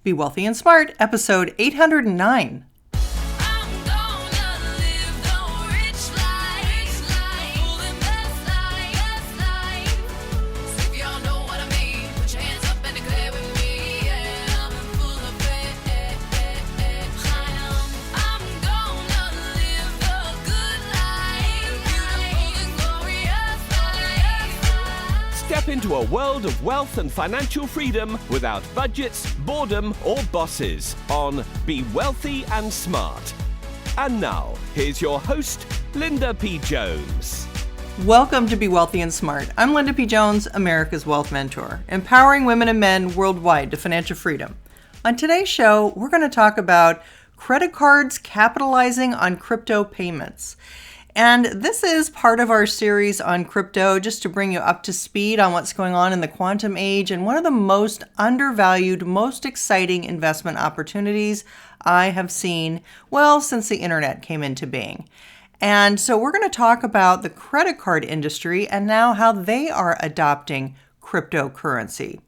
Be Wealthy and Smart, episode 809. Step into a world of wealth and financial freedom without budgets, boredom, or bosses on Be Wealthy and Smart. And now, here's your host, Linda P. Jones. Welcome to Be Wealthy and Smart. I'm Linda P. Jones, America's Wealth Mentor, empowering women and men worldwide to financial freedom. On today's show, we're going to talk about credit cards capitalizing on crypto payments. And this is part of our series on crypto, just to bring you up to speed on what's going on in the quantum age and one of the most undervalued, most exciting investment opportunities I have seen, well, since the internet came into being. And so we're going to talk about the credit card industry and now how they are adopting cryptocurrency.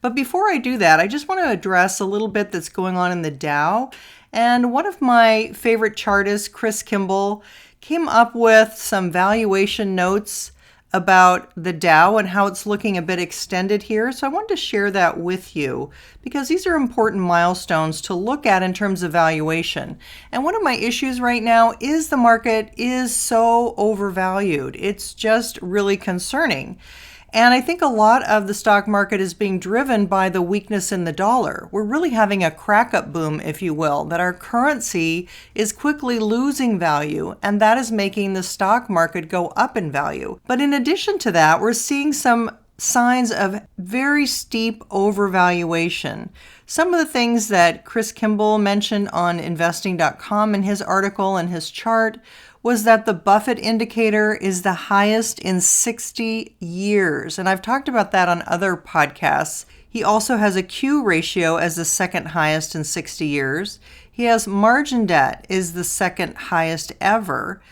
But before I do that, I just want to address a little bit that's going on in the Dow. And one of my favorite chartists, Chris Kimball, came up with some valuation notes about the Dow and how it's looking a bit extended here. So I wanted to share that with you because these are important milestones to look at in terms of valuation. And one of my issues right now is the market is so overvalued. It's just really concerning. And I think a lot of the stock market is being driven by the weakness in the dollar. We're really having a crack-up boom, if you will, that our currency is quickly losing value, and that is making the stock market go up in value. But in addition to that, we're seeing some signs of very steep overvaluation. Some of the things that Chris Kimball mentioned on investing.com in his article and his chart was that the Buffett indicator is the highest in 60 years. And I've talked about that on other podcasts. He also has a Q ratio as the second highest in 60 years. He has margin debt is the second highest ever.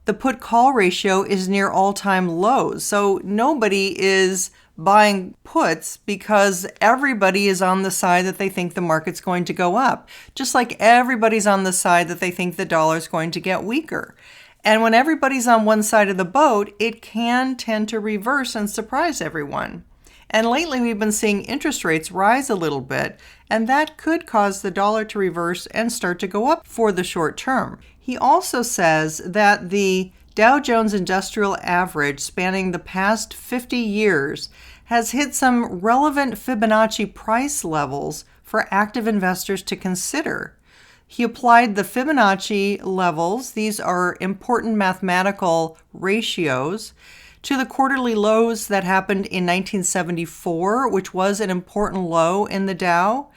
The put-call ratio is near all-time lows. So nobody is buying puts because everybody is on the side that they think the market's going to go up, just like everybody's on the side that they think the dollar's going to get weaker. And when everybody's on one side of the boat, it can tend to reverse and surprise everyone. And lately we've been seeing interest rates rise a little bit, and that could cause the dollar to reverse and start to go up for the short term. He also says that the Dow Jones Industrial Average spanning the past 50 years has hit some relevant Fibonacci price levels for active investors to consider. He applied the Fibonacci levels, these are important mathematical ratios, to the quarterly lows that happened in 1974, which was an important low in the Dow.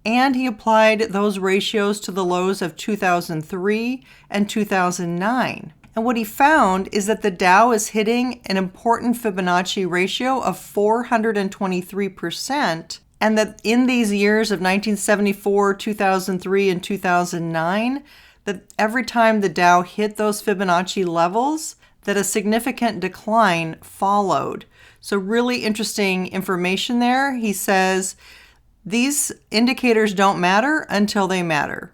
And he applied those ratios to the lows of 2003 and 2009. And what he found is that the Dow is hitting an important Fibonacci ratio of 423%, and that in these years of 1974, 2003, and 2009, that every time the Dow hit those Fibonacci levels, that a significant decline followed. So really interesting information there. He says, these indicators don't matter until they matter.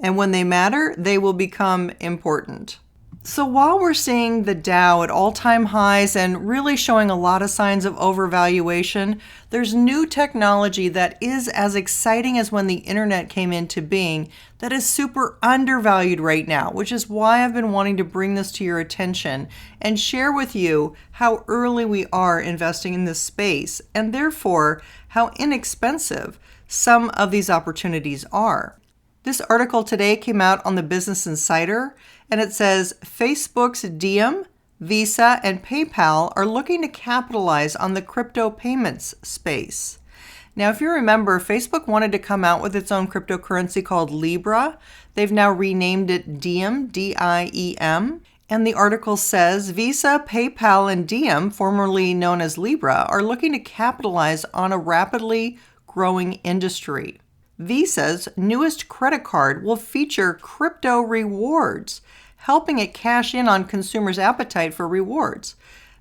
And when they matter, they will become important. So while we're seeing the Dow at all-time highs and really showing a lot of signs of overvaluation, there's new technology that is as exciting as when the internet came into being that is super undervalued right now, which is why I've been wanting to bring this to your attention and share with you how early we are investing in this space and therefore how inexpensive some of these opportunities are. This article today came out on the Business Insider, and it says Facebook's Diem, Visa, and PayPal are looking to capitalize on the crypto payments space. Now, if you remember, Facebook wanted to come out with its own cryptocurrency called Libra. They've now renamed it Diem, D-I-E-M. And the article says Visa, PayPal, and Diem, formerly known as Libra, are looking to capitalize on a rapidly growing industry. Visa's newest credit card will feature crypto rewards, helping it cash in on consumers' appetite for rewards.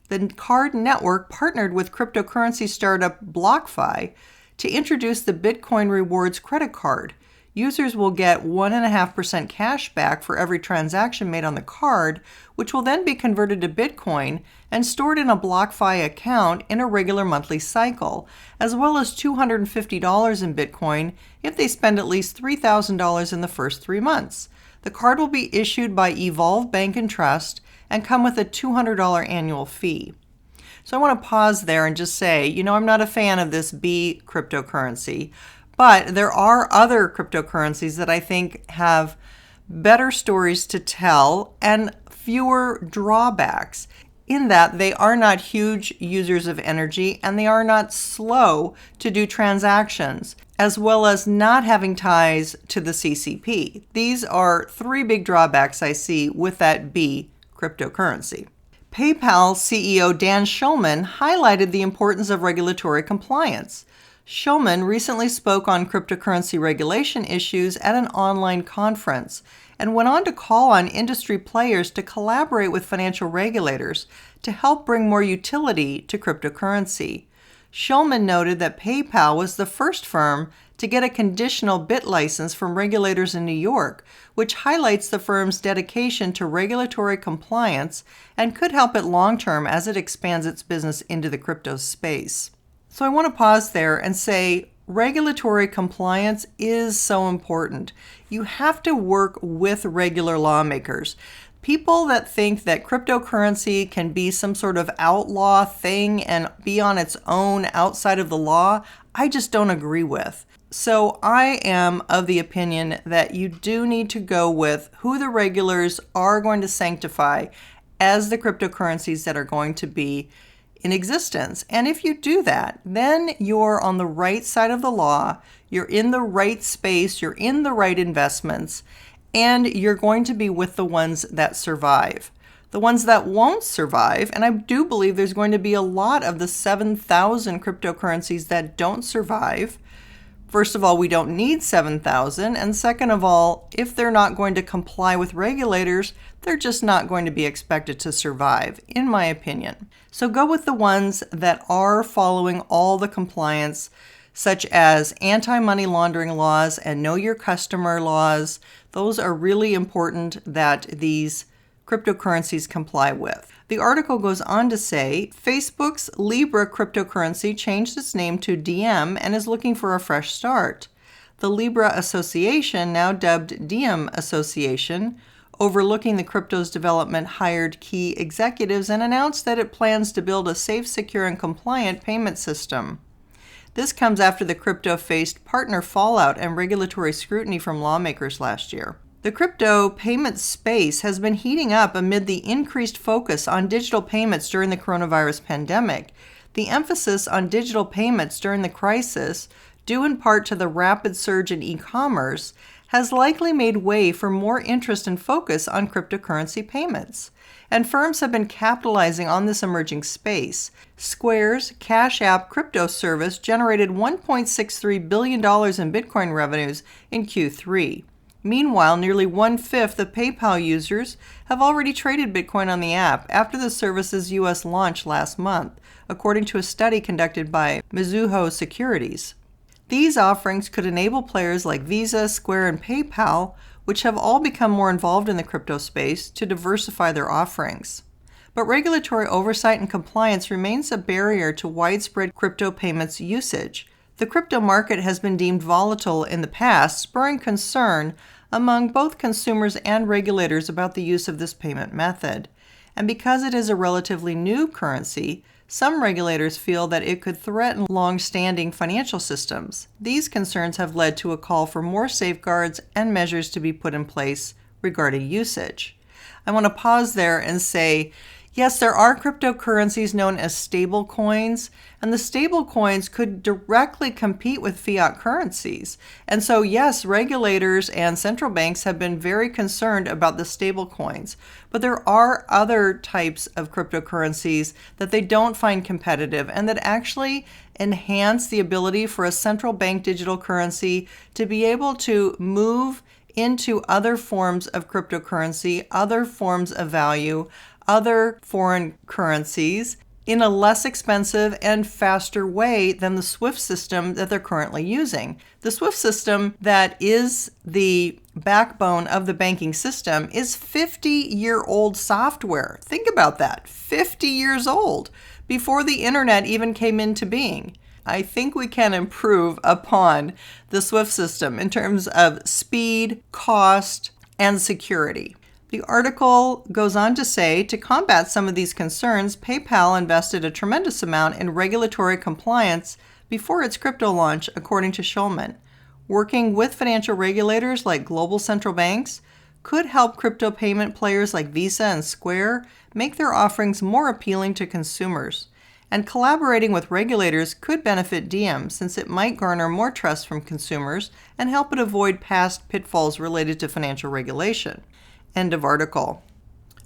The card network partnered with cryptocurrency startup BlockFi to introduce the Bitcoin Rewards credit card. Users will get 1.5% cash back for every transaction made on the card, which will then be converted to Bitcoin and stored in a BlockFi account in a regular monthly cycle, as well as $250 in Bitcoin if they spend at least $3,000 in the first 3 months. The card will be issued by Evolve Bank and Trust and come with a $200 annual fee. So I want to pause there and just say, I'm not a fan of this B cryptocurrency, but there are other cryptocurrencies that I think have better stories to tell and fewer drawbacks, in that they are not huge users of energy and they are not slow to do transactions, as well as not having ties to the CCP. These are 3 big drawbacks I see with that B cryptocurrency. PayPal CEO Dan Schulman highlighted the importance of regulatory compliance. Schulman recently spoke on cryptocurrency regulation issues at an online conference and went on to call on industry players to collaborate with financial regulators to help bring more utility to cryptocurrency. Schulman noted that PayPal was the first firm to get a conditional BIT license from regulators in New York, which highlights the firm's dedication to regulatory compliance and could help it long-term as it expands its business into the crypto space. So I want to pause there and say regulatory compliance is so important. You have to work with regular lawmakers. People that think that cryptocurrency can be some sort of outlaw thing and be on its own outside of the law, I just don't agree with. So I am of the opinion that you do need to go with who the regulators are going to sanctify as the cryptocurrencies that are going to be in existence. And if you do that, then you're on the right side of the law, you're in the right space, you're in the right investments, and you're going to be with the ones that survive. The ones that won't survive, and I do believe there's going to be a lot of the 7,000 cryptocurrencies that don't survive. First of all, we don't need 7,000, and second of all, if they're not going to comply with regulators, they're just not going to be expected to survive, in my opinion. So go with the ones that are following all the compliance, such as anti-money laundering laws and know your customer laws. Those are really important that these cryptocurrencies comply with. The article goes on to say, Facebook's Libra cryptocurrency changed its name to Diem and is looking for a fresh start. The Libra Association, now dubbed Diem Association, overlooking the crypto's development, hired key executives and announced that it plans to build a safe, secure, and compliant payment system. This comes after the crypto faced partner fallout and regulatory scrutiny from lawmakers last year. The crypto payment space has been heating up amid the increased focus on digital payments during the coronavirus pandemic. The emphasis on digital payments during the crisis, due in part to the rapid surge in e-commerce, has likely made way for more interest and focus on cryptocurrency payments. And firms have been capitalizing on this emerging space. Square's Cash App crypto service generated $1.63 billion in Bitcoin revenues in Q3. Meanwhile, nearly 1/5 of PayPal users have already traded Bitcoin on the app after the service's U.S. launch last month, according to a study conducted by Mizuho Securities. These offerings could enable players like Visa, Square, and PayPal, which have all become more involved in the crypto space, to diversify their offerings. But regulatory oversight and compliance remains a barrier to widespread crypto payments usage. The crypto market has been deemed volatile in the past, spurring concern among both consumers and regulators about the use of this payment method. And because it is a relatively new currency, some regulators feel that it could threaten long-standing financial systems. These concerns have led to a call for more safeguards and measures to be put in place regarding usage. I want to pause there and say, yes, there are cryptocurrencies known as stable coins, and the stable coins could directly compete with fiat currencies. And so, yes, regulators and central banks have been very concerned about the stable coins. But there are other types of cryptocurrencies that they don't find competitive and that actually enhance the ability for a central bank digital currency to be able to move into other forms of cryptocurrency, other forms of value, other foreign currencies, in a less expensive and faster way than the SWIFT system that they're currently using. The SWIFT system that is the backbone of the banking system is 50-year-old software. Think about that, 50 years old, before the internet even came into being. I think we can improve upon the SWIFT system in terms of speed, cost, and security. The article goes on to say, to combat some of these concerns, PayPal invested a tremendous amount in regulatory compliance before its crypto launch, according to Schulman. Working with financial regulators like global central banks could help crypto payment players like Visa and Square make their offerings more appealing to consumers. And collaborating with regulators could benefit Diem, since it might garner more trust from consumers and help it avoid past pitfalls related to financial regulation. End of article.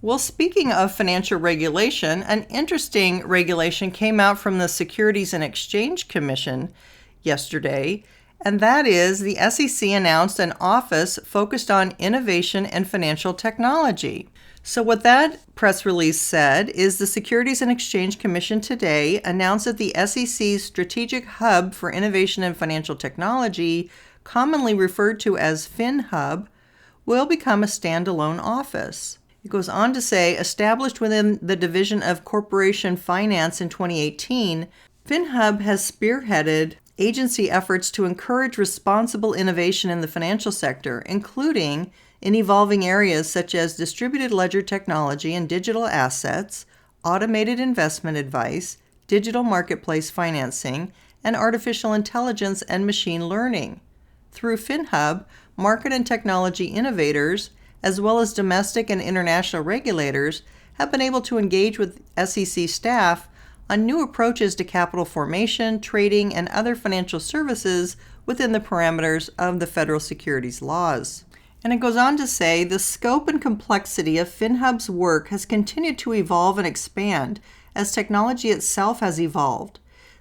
Well, speaking of financial regulation, an interesting regulation came out from the Securities and Exchange Commission yesterday, and that is the SEC announced an office focused on innovation and financial technology. So what that press release said is the Securities and Exchange Commission today announced that the SEC's Strategic Hub for Innovation and Financial Technology, commonly referred to as FinHub, will become a standalone office. It goes on to say, established within the Division of Corporation Finance in 2018, FinHub has spearheaded agency efforts to encourage responsible innovation in the financial sector, including in evolving areas such as distributed ledger technology and digital assets, automated investment advice, digital marketplace financing, and artificial intelligence and machine learning. Through FinHub, market and technology innovators, as well as domestic and international regulators, have been able to engage with SEC staff on new approaches to capital formation, trading, and other financial services within the parameters of the federal securities laws. And it goes on to say, the scope and complexity of FinHub's work has continued to evolve and expand as technology itself has evolved.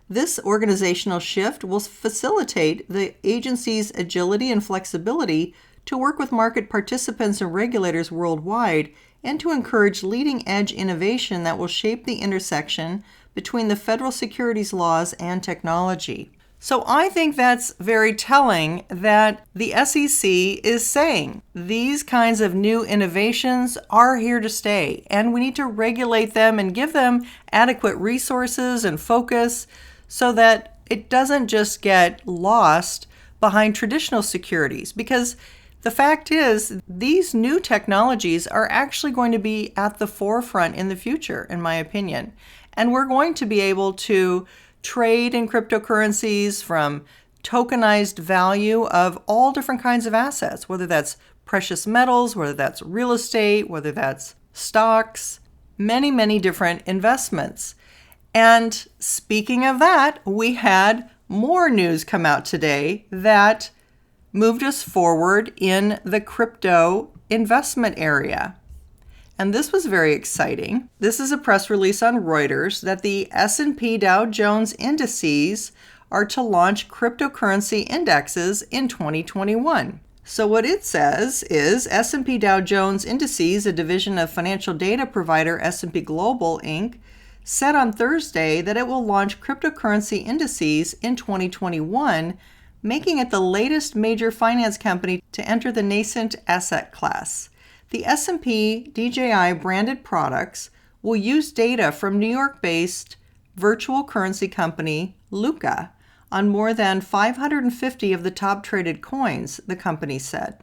This organizational shift will facilitate the agency's agility and flexibility to work with market participants and regulators worldwide and to encourage leading-edge innovation that will shape the intersection between the federal securities laws and technology. So I think that's very telling that the SEC is saying these kinds of new innovations are here to stay, and we need to regulate them and give them adequate resources and focus so that it doesn't just get lost behind traditional securities. Because the fact is, these new technologies are actually going to be at the forefront in the future, in my opinion. And we're going to be able to trade in cryptocurrencies from tokenized value of all different kinds of assets, whether that's precious metals, whether that's real estate, whether that's stocks, many, many different investments. And speaking of that, we had more news come out today that moved us forward in the crypto investment area. And this was very exciting. This is a press release on Reuters that the S&P Dow Jones indices are to launch cryptocurrency indexes in 2021. So what it says is S&P Dow Jones Indices, a division of financial data provider S&P Global, Inc., said on Thursday that it will launch cryptocurrency indices in 2021, making it the latest major finance company to enter the nascent asset class. The S&P DJI branded products will use data from New York-based virtual currency company Luca on more than 550 of the top traded coins, the company said.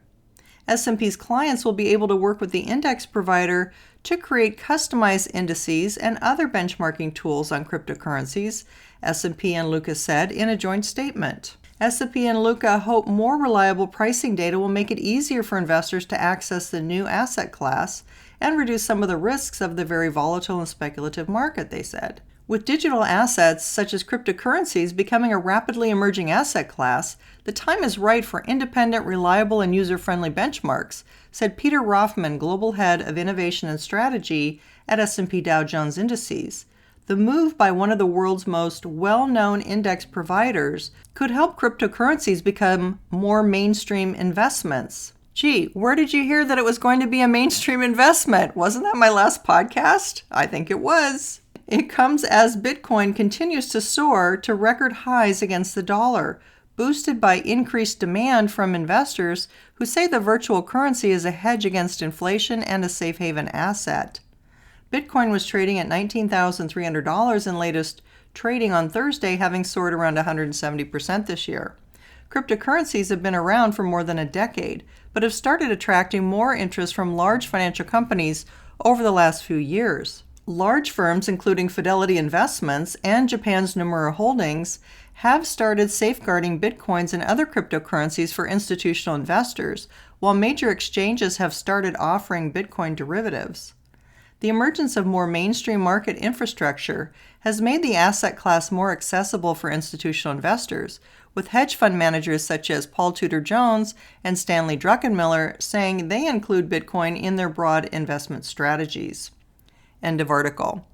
S&P's clients will be able to work with the index provider to create customized indices and other benchmarking tools on cryptocurrencies, S&P and Luca said in a joint statement. S&P and Luca hope more reliable pricing data will make it easier for investors to access the new asset class and reduce some of the risks of the very volatile and speculative market, they said. With digital assets such as cryptocurrencies becoming a rapidly emerging asset class, the time is right for independent, reliable, and user-friendly benchmarks, said Peter Rothman, Global Head of Innovation and Strategy at S&P Dow Jones Indices. The move by one of the world's most well-known index providers could help cryptocurrencies become more mainstream investments. Gee, where did you hear that it was going to be a mainstream investment? Wasn't that my last podcast? I think it was. It comes as Bitcoin continues to soar to record highs against the dollar, boosted by increased demand from investors who say the virtual currency is a hedge against inflation and a safe haven asset. Bitcoin was trading at $19,300 in latest trading on Thursday, having soared around 170% this year. Cryptocurrencies have been around for more than a decade, but have started attracting more interest from large financial companies over the last few years. Large firms, including Fidelity Investments and Japan's Nomura Holdings, have started safeguarding Bitcoins and other cryptocurrencies for institutional investors, while major exchanges have started offering Bitcoin derivatives. The emergence of more mainstream market infrastructure has made the asset class more accessible for institutional investors, with hedge fund managers such as Paul Tudor Jones and Stanley Druckenmiller saying they include Bitcoin in their broad investment strategies. End of article.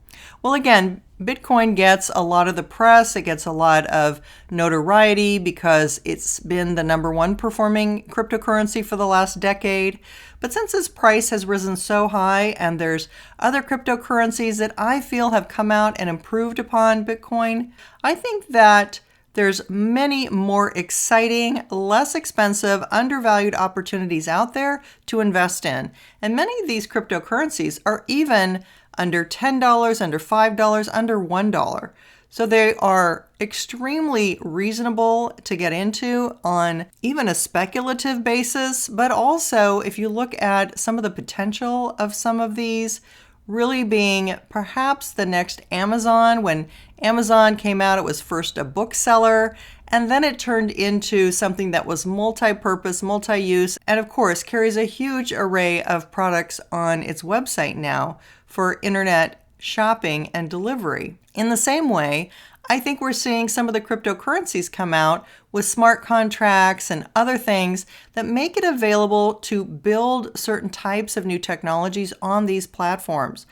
Well, again, Bitcoin gets a lot of the press. It gets a lot of notoriety because it's been the number one performing cryptocurrency for the last decade. But since its price has risen so high and there's other cryptocurrencies that I feel have come out and improved upon Bitcoin, I think that there's many more exciting, less expensive, undervalued opportunities out there to invest in. And many of these cryptocurrencies are even under $10, under $5, under $1. So they are extremely reasonable to get into on even a speculative basis, but also if you look at some of the potential of some of these really being perhaps the next Amazon. When Amazon came out, it was first a bookseller, and then it turned into something that was multi-purpose, multi-use, and of course carries a huge array of products on its website now for internet shopping and delivery. In the same way, I think we're seeing some of the cryptocurrencies come out with smart contracts and other things that make it available to build certain types of new technologies on these platforms.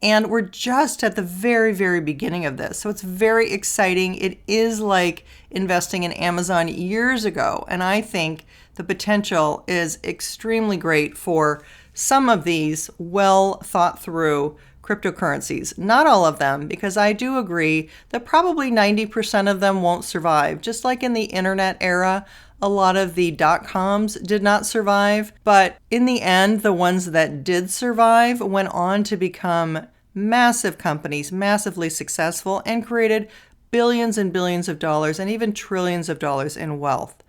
And we're just at the very, very beginning of this. So it's very exciting. It is like investing in Amazon years ago. And I think the potential is extremely great for some of these well thought through cryptocurrencies. Not all of them, because I do agree that probably 90% of them won't survive. Just like in the internet era, a lot of the dot-coms did not survive. But in the end, the ones that did survive went on to become massive companies, massively successful, and created billions and billions of dollars and even trillions of dollars in wealth.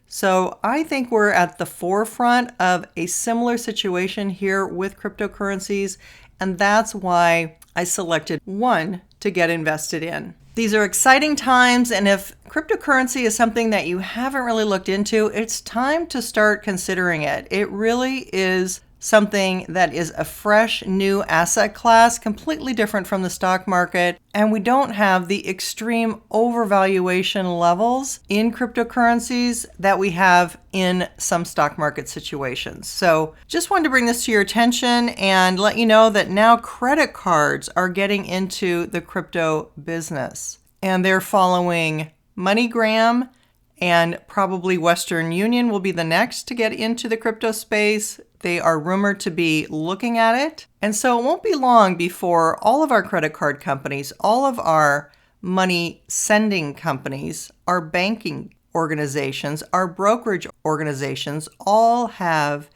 So I think we're at the forefront of a similar situation here with cryptocurrencies, and that's why I selected one to get invested in. These are exciting times, and if cryptocurrency is something that you haven't really looked into, it's time to start considering it. It really is something that is a fresh new asset class, completely different from the stock market, and we don't have the extreme overvaluation levels in cryptocurrencies that we have in some stock market situations. So just wanted to bring this to your attention and let you know that now credit cards are getting into the crypto business, and they're following MoneyGram, and probably Western Union will be the next to get into the crypto space. They are rumored to be looking at it. And so it won't be long before all of our credit card companies, all of our money sending companies, our banking organizations, our brokerage organizations all have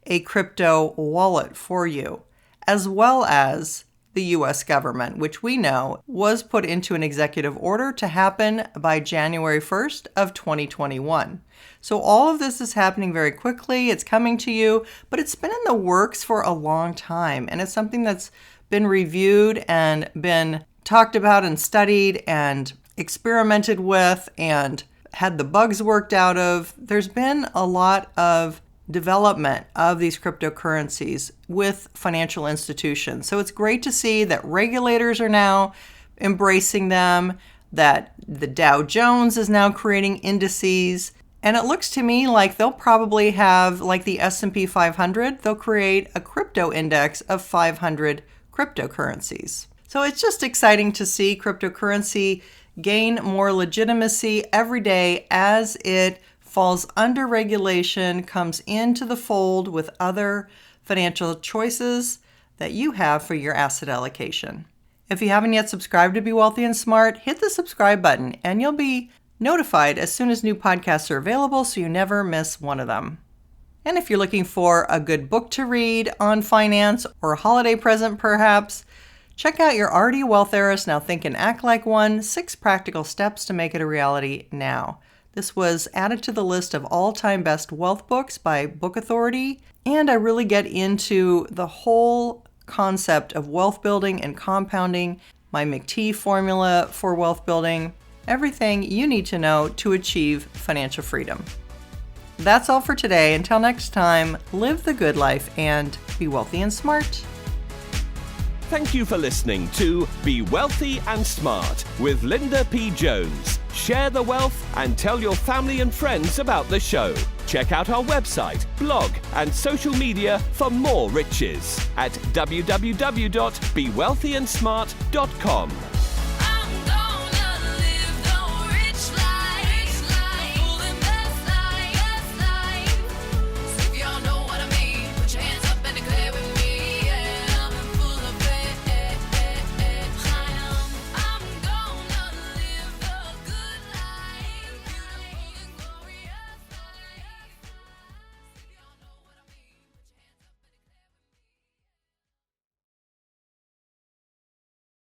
a crypto wallet for you, as well as the U.S. government, which we know was put into an executive order to happen by January 1st of 2021. So all of this is happening very quickly. It's coming to you, but it's been in the works for a long time. And it's something that's been reviewed and been talked about and studied and experimented with and had the bugs worked out of. There's been a lot of development of these cryptocurrencies with financial institutions. So it's great to see that regulators are now embracing them, that the Dow Jones is now creating indices. And it looks to me like they'll probably have, like the S&P 500, they'll create a crypto index of 500 cryptocurrencies. So it's just exciting to see cryptocurrency gain more legitimacy every day as it falls under regulation, comes into the fold with other financial choices that you have for your asset allocation. If you haven't yet subscribed to Be Wealthy and Smart, hit the subscribe button and you'll be notified as soon as new podcasts are available so you never miss one of them. And if you're looking for a good book to read on finance or a holiday present perhaps, check out You're Already a Wealth Heiress, Now Think and Act Like One, 6 Practical Steps to Make It a Reality Now. This was added to the list of all-time best wealth books by Book Authority, and I really get into the whole concept of wealth building and compounding, my McT formula for wealth building, everything you need to know to achieve financial freedom. That's all for today. Until next time, live the good life and be wealthy and smart. Thank you for listening to Be Wealthy and Smart with Linda P. Jones. Share the wealth and tell your family and friends about the show. Check out our website, blog, and social media for more riches at www.bewealthyandsmart.com.